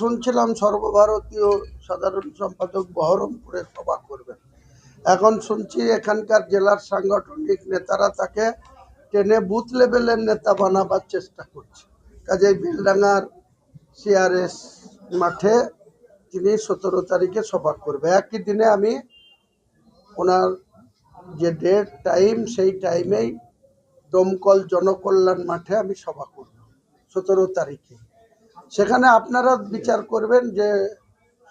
শুনছিলাম সর্বভারতীয় সাধারণ সম্পাদক বহরমপুরে সভা করবেন। এখন শুনছি এখানকার জেলার সাংগঠনিক নেতারা তাকে টেনে বুথ লেভেলের নেতা বানাবার চেষ্টা করছে। কাজেই বেলডাঙ্গার সিআরএস মাঠে তিনি 17 তারিখে সভা করবে। একই দিনে আমি ওনার যে ডেট টাইম সেই টাইমেই দমকল জনকল্যাণ মাঠে আমি সভা করব 17 তারিখে। সেখানে আপনারা বিচার করবেন যে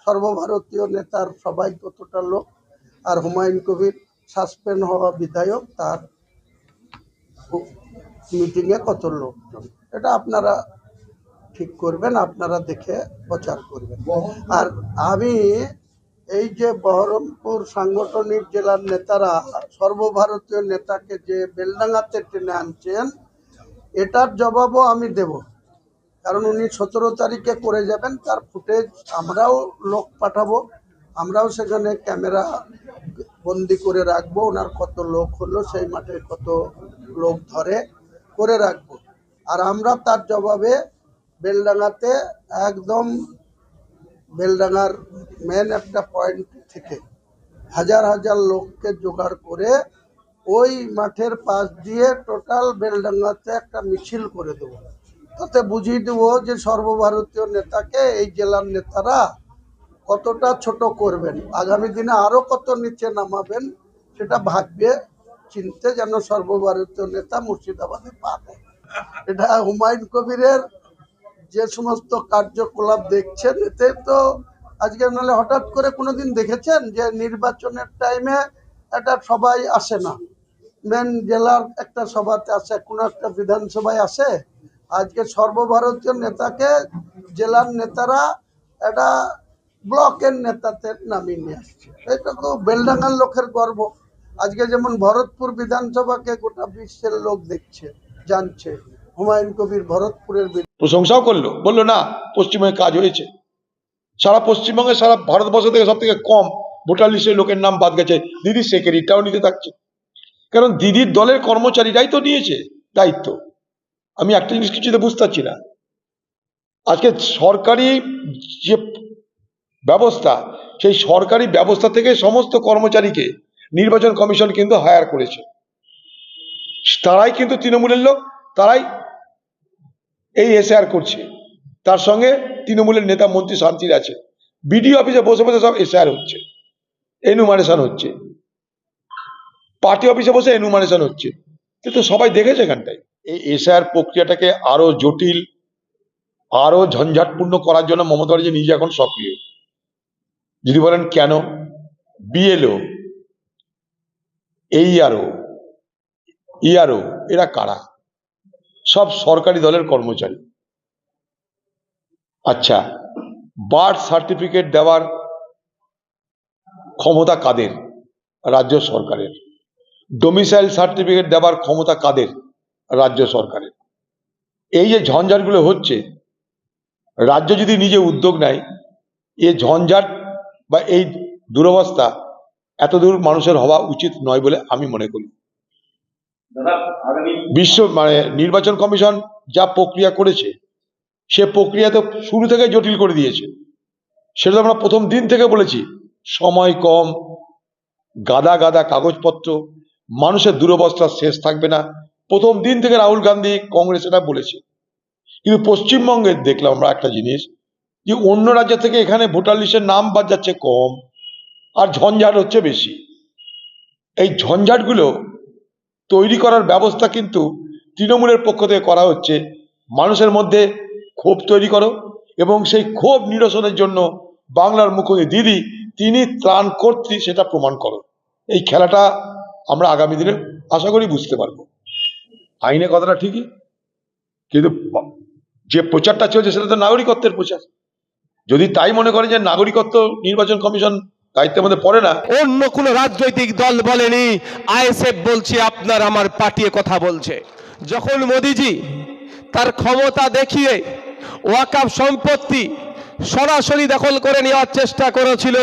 সর্বভারতীয় নেতার সবাই কতটা লোক, আর হুমায়ুন কবির সাসপেন্ড হওয়া বিধায়ক তার মিটিংয়ে কত লোকজন, এটা আপনারা ঠিক করবেন, আপনারা দেখে প্রচার করবেন। আর আমি এই যে বহরমপুর সাংগঠনিক জেলার নেতারা সর্বভারতীয় নেতাকে যে বেলডাঙ্গাতে টেনে আনছেন, এটার জবাবও আমি দেব। কারণ উনি 17 তারিখে করে যাবেন, তার ফুটেজ আমরাও লোক পাঠাবো, আমরাও সেখানে ক্যামেরা বন্দি করে রাখবো। ওনার কত লোক হলো, সেই মাঠে কত লোক ধরে করে রাখবো। আর আমরা তার জবাবে বেলডাঙ্গাতে একদম বেলডাঙ্গার মেন একটা পয়েন্ট থেকে হাজার হাজার লোককে জোগাড় করে ওই মাঠের পাশ দিয়ে টোটাল বেলডাঙ্গাতে একটা মিছিল করে দেবো। তাতে বুঝিয়ে দেবো যে সর্বভারতীয় নেতাকে এই জেলার নেতারা কতটা ছোট করবেন, আগামী দিনে আরও কত নিচে নামাবেন, সেটা ভাববে চিনতে যেন সর্বভারতীয় নেতা মুর্শিদাবাদে পা দেয়। এটা হুমায়ুন কবিরের যে সমস্ত কার্যকলাপ দেখছেন, এতে তো আজকে নাহলে হঠাৎ করে কোনোদিন দেখেছেন যে নির্বাচনের টাইমে এটা সবাই আসে না, মেন জেলার একটা সভাতে আসে, কোনো একটা বিধানসভায় আসে। আজকে সর্বভারতীয় নেতাকে জেলার নেতারা এটা ব্লকের নেতাতে নামিয়ে নিয়ে আসছে। এটা তো বেলডাঙ্গার লোকের গর্ব। আজকে যেমন ভরতপুর বিধানসভাকে গোটা বিশ্বের লোক দেখছে, জানছে হুমায়ুন কবির ভরতপুরের প্রশংসাও করলো, বললো না পশ্চিমবঙ্গে কাজ হয়েছে। সারা পশ্চিমবঙ্গে সারা ভারতবর্ষ থেকে সব থেকে কম ভোটার লিস্টের লোকের নাম বাদ গেছে, দিদির সেক্রেটারিটাও নিতে থাকছে। কারণ দিদির দলের কর্মচারীরাই তো নিয়েছে দায়িত্ব। আমি একটা জিনিস কিছুতে বুঝতে পারছি না, আজকে সরকারি যে ব্যবস্থা, সেই সরকারি ব্যবস্থা থেকে সমস্ত কর্মচারীকে নির্বাচন কমিশন কিন্তু হায়ার করেছে। তারাই কিন্তু তৃণমূলের লোক, তারাই এই এসআর করছে। তার সঙ্গে তৃণমূলের নেতা মন্ত্রী শান্তির আছে, বিডিও অফিসে বসে বসে সব এসআর হচ্ছে, এনুমারেশন হচ্ছে, পার্টি অফিসে বসে এনুমারেশন হচ্ছে। কিন্তু সবাই দেখেছে এখানটায়। এই এসআর প্রক্রিয়াটাকে আরো জটিল, আরো ঝঞ্ঝাটপূর্ণ করার জন্য মমতা ব্যানার্জি নিজে এখন সক্রিয়। যদি বলেন কেন, বিএলও, এইআরও, ইআরও এরা কারা? সব সরকারি দলের কর্মচারী। আচ্ছা, বার্থ সার্টিফিকেট দেওয়ার ক্ষমতা কাদের? রাজ্য সরকারের। ডোমিসাইল সার্টিফিকেট দেওয়ার ক্ষমতা কাদের? রাজ্য সরকারের। এই যে ঝঞ্ঝাটগুলো হচ্ছে, রাজ্য যদি নিজে উদ্যোগ নেয়, এই ঝঞ্ঝাট বা এই দুরবস্থা এতদূর মানুষের হওয়া উচিত নয় বলে আমি মনে করি। নির্বাচন কমিশন যা প্রক্রিয়া করেছে, সে প্রক্রিয়া তো শুরু থেকে জটিল করে দিয়েছে। সেটা আমরা প্রথম দিন থেকে বলেছি, সময় কম, গাদা গাদা কাগজপত্র, মানুষের দুরবস্থার শেষ থাকবে না। প্রথম দিন থেকে রাহুল গান্ধী, কংগ্রেস এটা বলেছে। কিন্তু পশ্চিমবঙ্গে দেখলাম আমরা একটা জিনিস, যে অন্য রাজ্য থেকে এখানে ভোটার লিস্টের নাম বাদ যাচ্ছে কম, আর ঝঞ্ঝাট হচ্ছে বেশি। এই ঝঞ্ঝাটগুলো তৈরি করার ব্যবস্থা কিন্তু তৃণমূলের পক্ষ থেকে করা হচ্ছে। মানুষের মধ্যে ক্ষোভ তৈরি করো, এবং সেই ক্ষোভ নিরসনের জন্য বাংলার মুখ্যমন্ত্রী দিদি তিনি ত্রাণ কর্ত্রী, সেটা প্রমাণ করো। এই খেলাটা আমরা আগামী দিনে আশা করি বুঝতে পারবো। আইনে কথাটা ঠিকই, কিন্তু যে প্রচারটা চলছে সেটা তো নাগরিকত্বের প্রচার। যদি তাই মনে করে যে নাগরিকত্ব নির্বাচন কমিশন দায়িত্বের মধ্যে পড়ে না, অন্য কোন রাজনৈতিক দল বলেনি, আইএসএফ বলছে, আপনার আমার পার্টি কথা বলছে। যখন মোদিজি তার ক্ষমতা দেখিয়ে ওয়াকফ সম্পত্তি সরাসরি দখল করে নেওয়ার চেষ্টা করেছিল,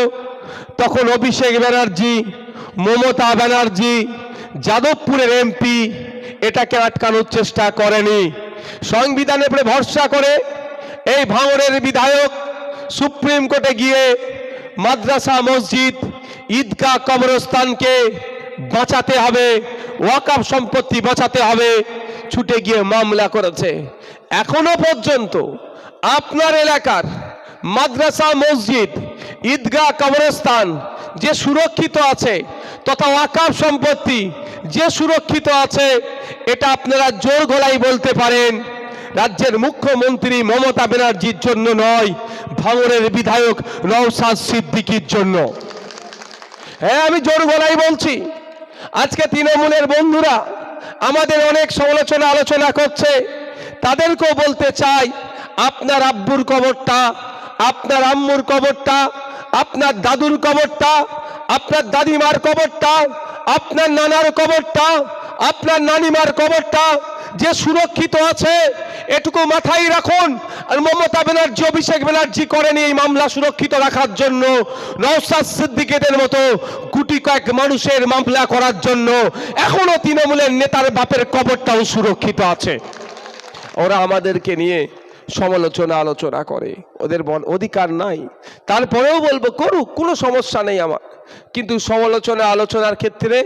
তখন অভিষেক ব্যানার্জি, মমতা ব্যানার্জি, যাদবপুরের এমপি এটাকে আটকানোর চেষ্টা করেনি। সংবিধানের উপরে ভরসা করে এই ভাঙড়ের বিধায়ক সুপ্রিম কোর্টে গিয়ে মাদ্রাসা, মসজিদ, ঈদগাহ, কবরস্থানকে বাঁচাতে হবে, ওয়াকফ সম্পত্তি বাঁচাতে হবে, ছুটে গিয়ে মামলা করেছে। এখনো পর্যন্ত আপনার এলাকার মাদ্রাসা, মসজিদ, ঈদগাহ, কবরস্থান যে সুরক্ষিত আছে তথা ওয়াকফ সম্পত্তি যে সুরক্ষিত আছে, এটা আপনারা জোর গলায় বলতে পারেন রাজ্যের মুখ্যমন্ত্রী মমতা ব্যানার্জির জন্য নয়, ভাঙড়ের বিধায়ক নওশাদ সিদ্দিকীর জন্য। হ্যাঁ, আমি জোর গলায় বলছি। আজকে তৃণমূলের বন্ধুরা আমাদের অনেক সমালোচনা আলোচনা করছে, তাদেরকেও বলতে চাই, আপনার আব্বুর কবরটা, আপনার আম্মুর কবরটা, আপনার দাদুর কবরটা, আপনার দাদিমার কবরটা, আপনার নানার কবরটা, আপনার নানিমার কবরটা যে সুরক্ষিত আছে, এটুকু মাথায় রাখুন। আর মমতা ব্যানার্জি, অভিষেক ব্যানার্জি করেনি এই মামলা সুরক্ষিত রাখার জন্য, নওশাদ সিদ্দিকীদের মতো গুটি কয়েক মানুষের মামলা করার জন্য। এখনো তৃণমূলের নেতার বাপের কবরটাও সুরক্ষিত আছে। ওরা আমাদেরকে নিয়ে সমালোচনা আলোচনা করে, ওদের অধিকার নাই। তারপরেও বলবো করুক, কোনো সমস্যা নেই আমার, কিন্তু সমালোচনা আলোচনার ক্ষেত্রে